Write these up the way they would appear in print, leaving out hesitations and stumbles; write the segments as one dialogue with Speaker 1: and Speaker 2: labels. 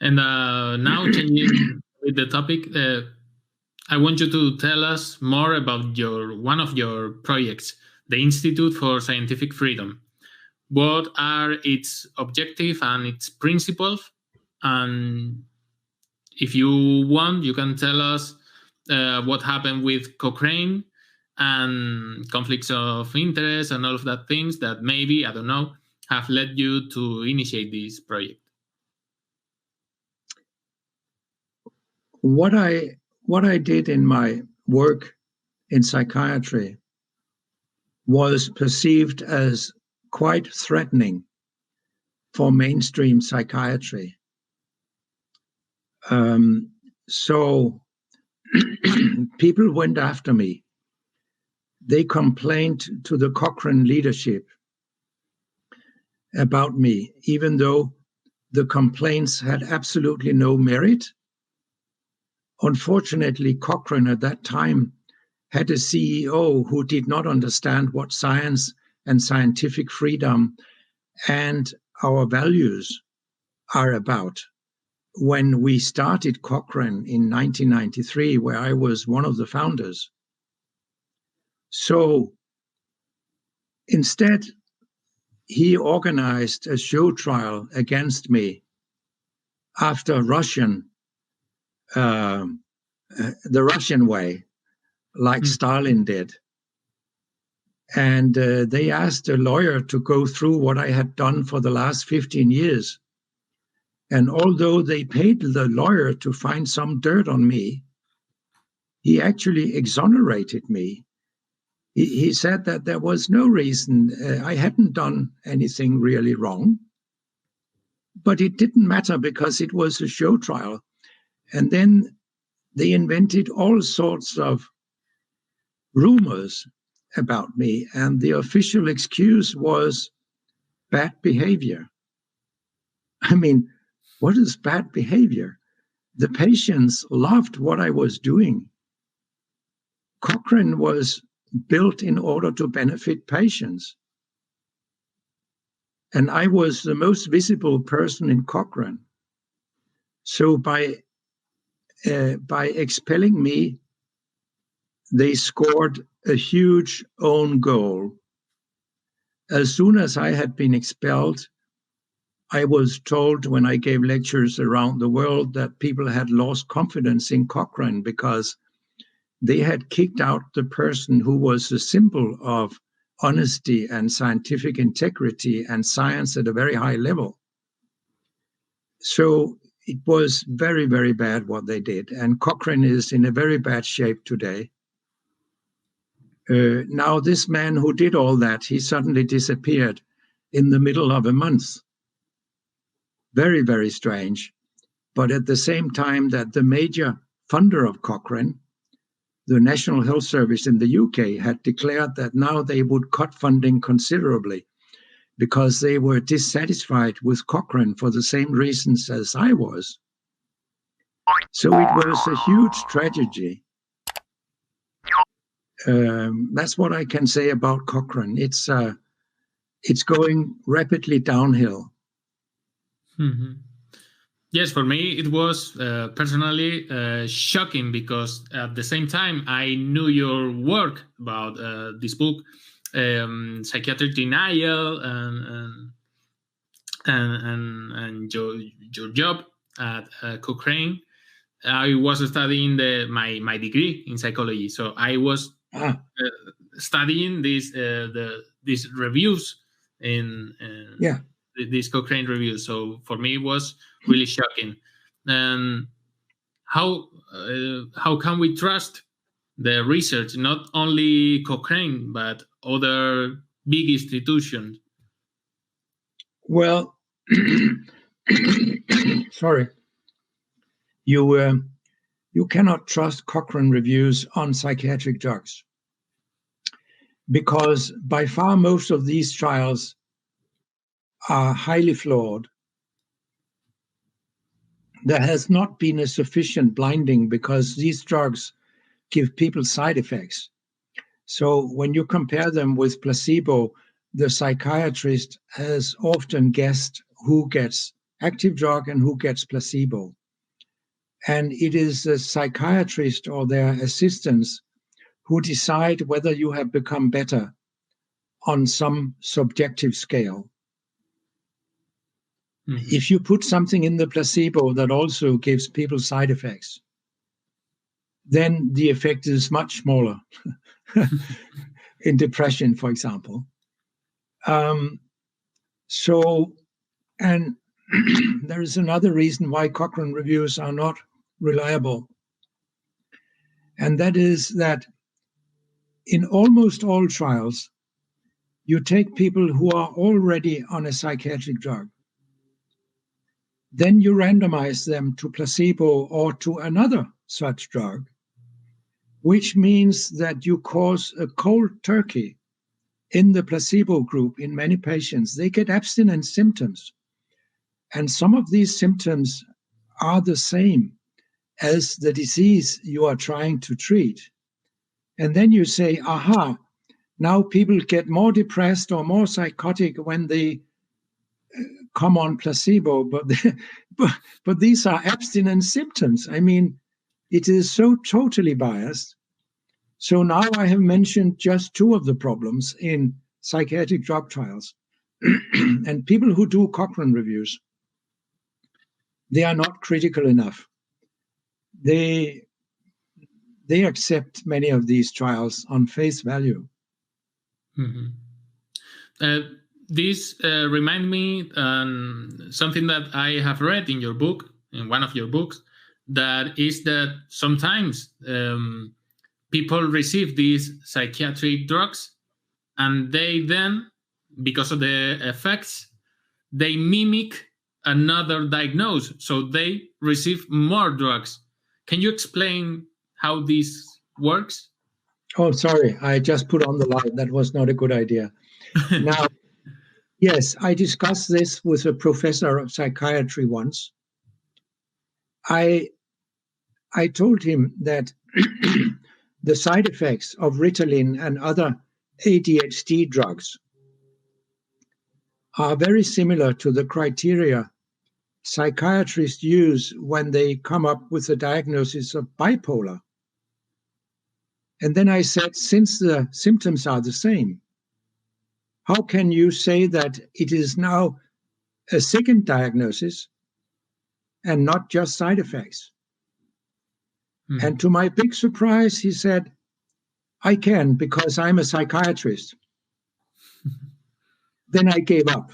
Speaker 1: And now, changing with the topic, I want you to tell us more about one of your projects, the Institute for Scientific Freedom. What are its objectives and its principles? And if you want, you can tell us what happened with Cochrane and conflicts of interest and all of that things that maybe, I don't know, have led you to initiate this project.
Speaker 2: What I did in my work in psychiatry was perceived as quite threatening for mainstream psychiatry. So people went after me. They complained to the Cochrane leadership about me, even though the complaints had absolutely no merit. Unfortunately, Cochrane at that time had a CEO who did not understand what science and scientific freedom and our values are about. When we started Cochrane in 1993, where I was one of the founders. So instead, he organized a show trial against me after the Russian way, like Stalin did. And they asked a lawyer to go through what I had done for the last 15 years. And although they paid the lawyer to find some dirt on me, he actually exonerated me. He said that there was no reason, I hadn't done anything really wrong. But it didn't matter because it was a show trial. And then they invented all sorts of rumors about me. And the official excuse was bad behavior. I mean, what is bad behavior? The patients loved what I was doing. Cochrane was built in order to benefit patients. And I was the most visible person in Cochrane. So by expelling me, they scored a huge own goal. As soon as I had been expelled, I was told when I gave lectures around the world that people had lost confidence in Cochrane because they had kicked out the person who was a symbol of honesty and scientific integrity and science at a very high level. So it was very, very bad what they did. And Cochrane is in a very bad shape today. Now, this man who did all that, he suddenly disappeared in the middle of a month. Very, very strange. But at the same time that the major funder of Cochrane, the National Health Service in the UK, had declared that now they would cut funding considerably because they were dissatisfied with Cochrane for the same reasons as I was. So it was a huge tragedy. That's what I can say about Cochrane. It's going rapidly downhill.
Speaker 1: Mm-hmm. Yes, for me it was personally shocking because at the same time I knew your work about this book, psychiatric denial, and your job at Cochrane. I was studying my degree in psychology, so I was studying these reviews in these Cochrane reviews. So for me, it was really shocking. How can we trust the research, not only Cochrane but other big institutions?
Speaker 2: Well, sorry. You cannot trust Cochrane reviews on psychiatric drugs because by far most of these trials are highly flawed. There has not been a sufficient blinding because these drugs give people side effects. So when you compare them with placebo, the psychiatrist has often guessed who gets active drug and who gets placebo. And it is a psychiatrist or their assistants who decide whether you have become better on some subjective scale. Mm-hmm. If you put something in the placebo that also gives people side effects, then the effect is much smaller. In depression, for example. And there is another reason why Cochrane reviews are not reliable. And that is that in almost all trials, you take people who are already on a psychiatric drug. Then you randomize them to placebo or to another such drug, which means that you cause a cold turkey in the placebo group in many patients. They get abstinence symptoms. And some of these symptoms are the same as the disease you are trying to treat. And then you say, aha, now people get more depressed or more psychotic when they come on placebo, but these are abstinence symptoms. I mean, it is so totally biased. So now I have mentioned just two of the problems in psychiatric drug trials. And people who do Cochrane reviews, they are not critical enough. They accept many of these trials on face value.
Speaker 1: Mm-hmm. This reminds me something that I have read in your book, in one of your books, that is that sometimes people receive these psychiatric drugs and they then, because of the effects, they mimic another diagnosis. So they receive more drugs. Can you explain how this works?
Speaker 2: Oh, sorry. I just put on the light. That was not a good idea. Now, yes, I discussed this with a professor of psychiatry once. I told him that the side effects of Ritalin and other ADHD drugs are very similar to the criteria psychiatrists use when they come up with a diagnosis of bipolar. And then I said, since the symptoms are the same, how can you say that it is now a second diagnosis and not just side effects? Mm-hmm. And to my big surprise, he said, I can, because I'm a psychiatrist. Then I gave up.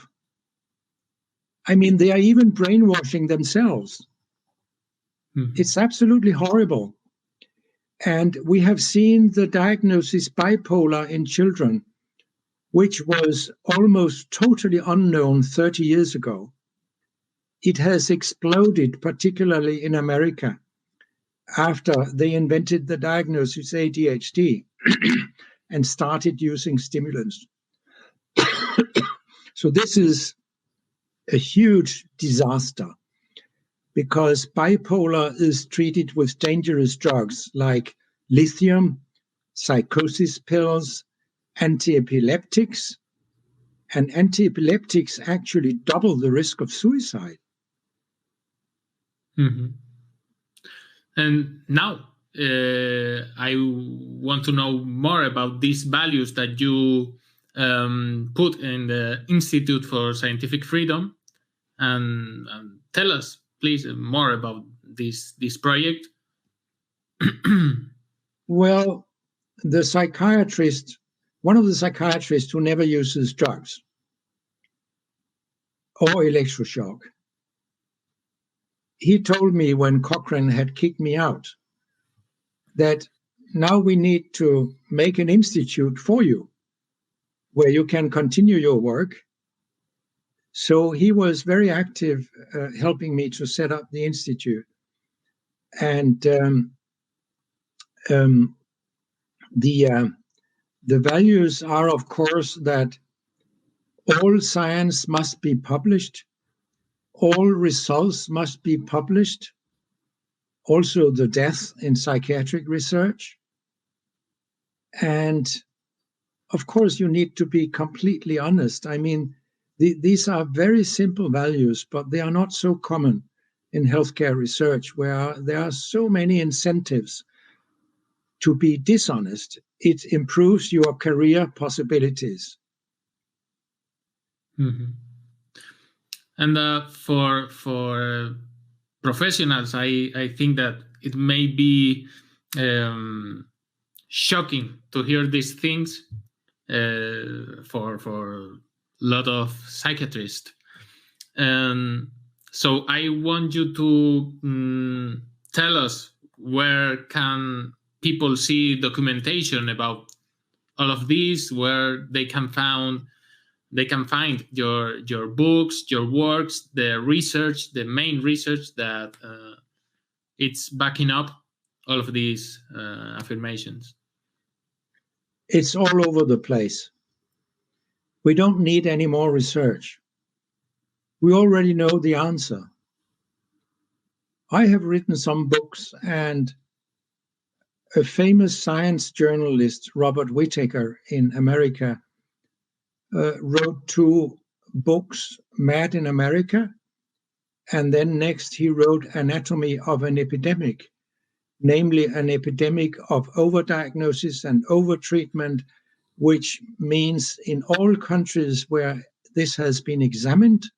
Speaker 2: I mean, they are even brainwashing themselves. Mm-hmm. It's absolutely horrible. And we have seen the diagnosis bipolar in children, which was almost totally unknown 30 years ago. It has exploded, particularly in America, after they invented the diagnosis ADHD and started using stimulants. So this is a huge disaster, because bipolar is treated with dangerous drugs like lithium, psychosis pills, antiepileptics, and antiepileptics actually double the risk of suicide.
Speaker 1: Mm-hmm. And now I want to know more about these values that you put in the Institute for Scientific Freedom, and tell us, please, more about this project.
Speaker 2: Well, the psychiatrist, one of the psychiatrists who never uses drugs or electroshock, he told me when Cochrane had kicked me out that now we need to make an institute for you where you can continue your work. So he was very active helping me to set up the institute. And the values are, of course, that all science must be published, all results must be published, also the death in psychiatric research. And of course, you need to be completely honest. I mean, These are very simple values, but they are not so common in healthcare research, where there are so many incentives to be dishonest. It improves your career possibilities.
Speaker 1: Mm-hmm. And for professionals, I think that it may be shocking to hear these things for a lot of psychiatrists. So I want you to tell us, where can people see documentation about all of these, where they can find your books, your works, the research, the main research that it's backing up all of these affirmations?
Speaker 2: It's all over the place. We don't need any more research. We already know the answer. I have written some books, and a famous science journalist, Robert Whittaker in America, wrote 2 books, Mad in America, and then next he wrote Anatomy of an Epidemic, namely an epidemic of overdiagnosis and overtreatment, which means in all countries where this has been examined,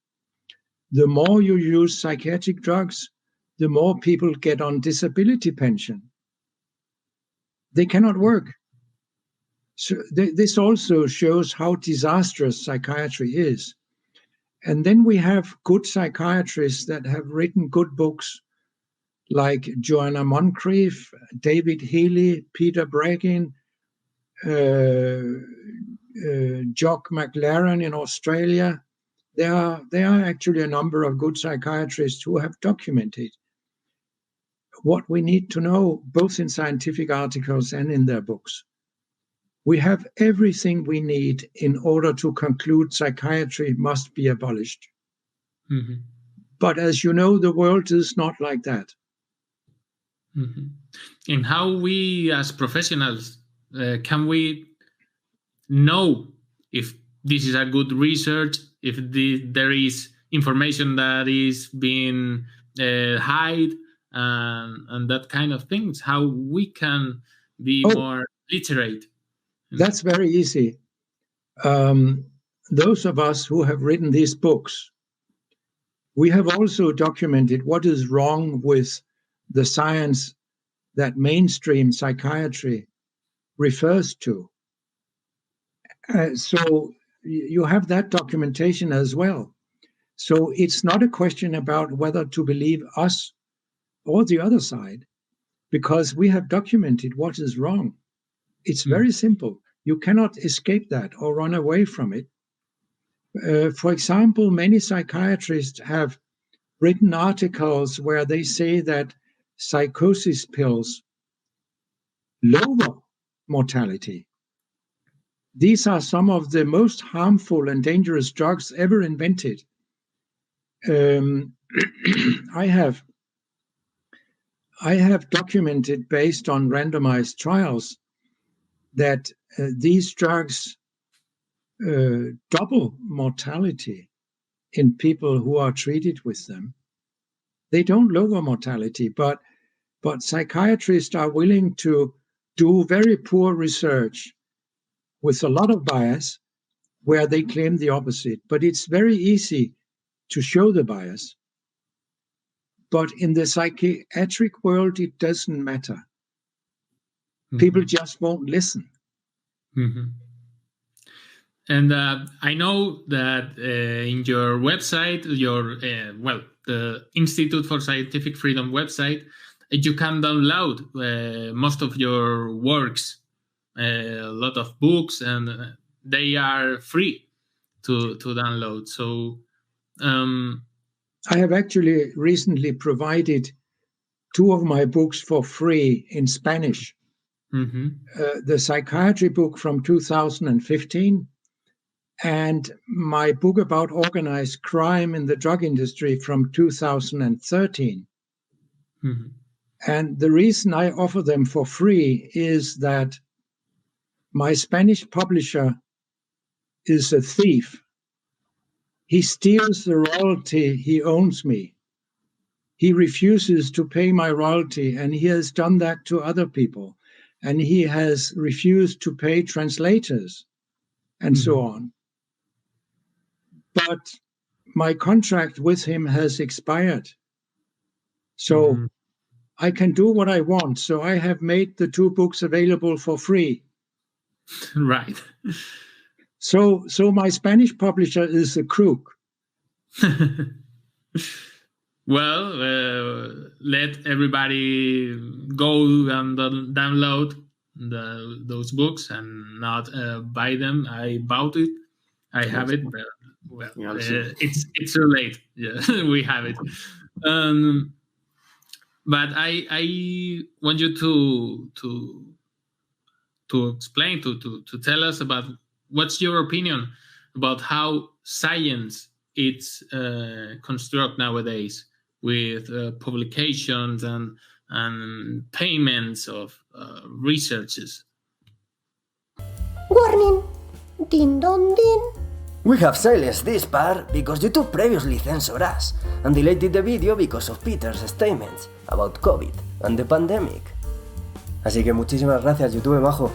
Speaker 2: the more you use psychiatric drugs, the more people get on disability pension. They cannot work. So this also shows how disastrous psychiatry is. And then we have good psychiatrists that have written good books, like Joanna Moncrief, David Healy, Peter Breggin, Jock McLaren in Australia. There are actually a number of good psychiatrists who have documented what we need to know, both in scientific articles and in their books. We have everything we need in order to conclude psychiatry must be abolished.
Speaker 1: Mm-hmm.
Speaker 2: But as you know, the world is not like that.
Speaker 1: Mm-hmm. And how we as professionals can we know if this is a good research, if there is information that is being hide and that kind of things, how we can be more literate?
Speaker 2: That's very easy. Those of us who have written these books, we have also documented what is wrong with the science that mainstream psychiatry refers to. So you have that documentation as well. So it's not a question about whether to believe us or the other side, because we have documented what is wrong. It's very simple. You cannot escape that or run away from it. For example, many psychiatrists have written articles where they say that psychosis pills lower mortality. These are some of the most harmful and dangerous drugs ever invented. I have documented, based on randomized trials, that these drugs double mortality in people who are treated with them. They don't lower mortality, but psychiatrists are willing to do very poor research with a lot of bias where they claim the opposite. But it's very easy to show the bias. But in the psychiatric world, it doesn't matter. Mm-hmm. People just won't listen.
Speaker 1: Mm-hmm. And I know that in your website, the Institute for Scientific Freedom website, you can download most of your works, a lot of books, and they are free to download. So
Speaker 2: I have actually recently provided 2 of my books for free in Spanish.
Speaker 1: Mm-hmm.
Speaker 2: The psychiatry book from 2015 and my book about organized crime in the drug industry from 2013.
Speaker 1: Mm-hmm.
Speaker 2: And the reason I offer them for free is that my Spanish publisher is a thief. He steals the royalty he owes me. He refuses to pay my royalty, and he has done that to other people. And he has refused to pay translators, and so on. But my contract with him has expired. So I can do what I want. So I have made the 2 books available for free.
Speaker 1: Right.
Speaker 2: So my Spanish publisher is a crook.
Speaker 1: Well, let everybody go and download those books and not buy them. I bought it. I have it. But, well, it's too late. Yeah, we have it. But I want you to explain, to tell us about what's your opinion about how science is constructed nowadays with publications and payments of researches.
Speaker 3: Warning! Din don din!
Speaker 4: We have silenced this part because YouTube previously censored us and deleted the video because of Peter's statements about COVID and the pandemic. Así que muchísimas gracias, YouTube majo.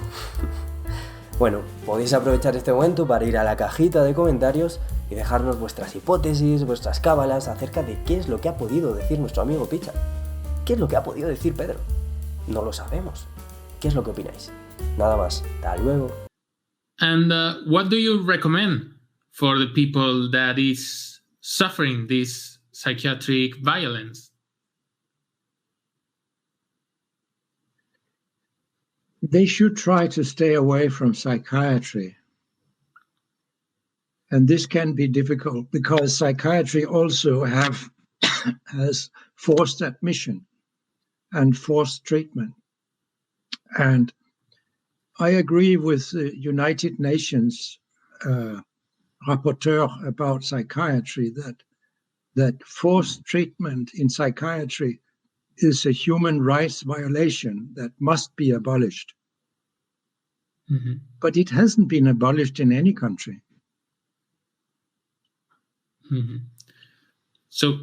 Speaker 4: Bueno, podéis aprovechar este momento para ir a la cajita de comentarios y dejarnos vuestras hipótesis, vuestras cábalas acerca de qué es lo que ha podido decir nuestro amigo Picha. ¿Qué es lo que ha podido decir Pedro? No lo sabemos. ¿Qué es lo que opináis? Nada más. Hasta luego.
Speaker 1: And what do you recommend for the people that is suffering this psychiatric violence?
Speaker 2: They should try to stay away from psychiatry. And this can be difficult because psychiatry also has forced admission and forced treatment. And I agree with the United Nations rapporteur about psychiatry that forced treatment in psychiatry is a human rights violation that must be abolished. But it hasn't been abolished in any country.
Speaker 1: So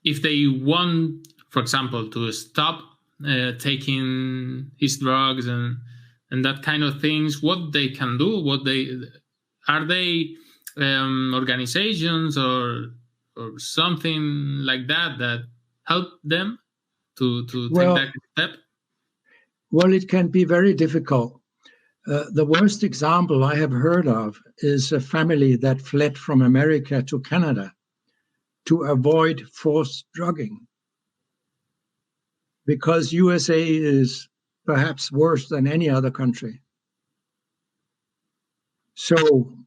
Speaker 1: if they want, for example, to stop taking his drugs and that kind of things, what they can do, are they organizations or something like that help them to take that step?
Speaker 2: Well, it can be very difficult. The worst example I have heard of is a family that fled from America to Canada to avoid forced drugging, because USA is perhaps worse than any other country. So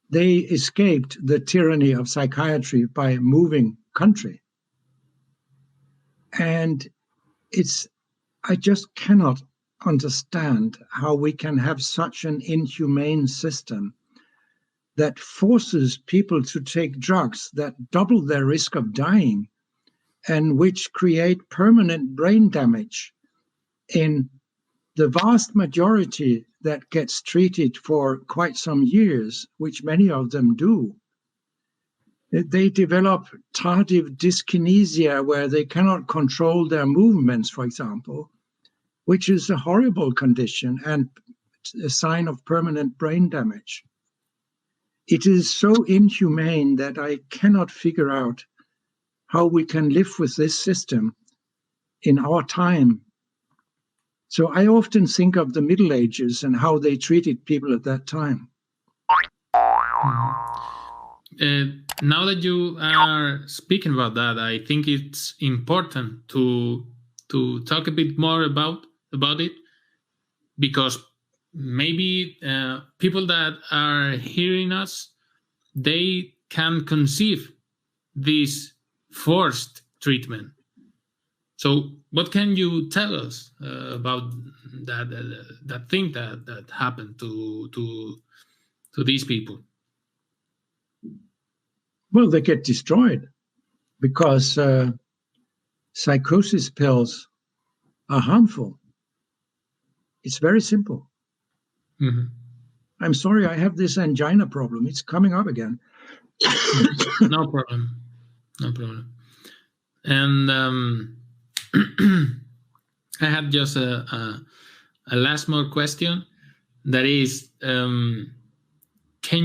Speaker 2: they escaped the tyranny of psychiatry by moving country. And I just cannot understand how we can have such an inhumane system that forces people to take drugs that double their risk of dying and which create permanent brain damage in the vast majority that gets treated for quite some years, which many of them do. They develop tardive dyskinesia where they cannot control their movements, for example, which is a horrible condition and a sign of permanent brain damage. It is so inhumane that I cannot figure out how we can live with this system in our time. So I often think of the Middle Ages and how they treated people at that time.
Speaker 1: Now that you are speaking about that, I think it's important to talk a bit more about it, because maybe people that are hearing us, they can conceive this forced treatment. So what can you tell us about that thing that happened to these people?
Speaker 2: Well, they get destroyed because psychosis pills are harmful. It's very simple. I'm sorry, I have this angina problem. It's coming up again.
Speaker 1: No problem. No problem. And I have just a last more question. That is, can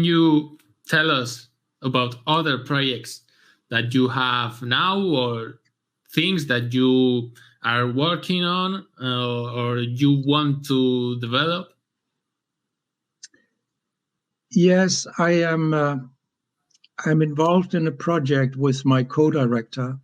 Speaker 1: you tell us about other projects that you have now, or things that you are working on, or you want to develop?
Speaker 2: Yes, I am. I'm involved in a project with my co-director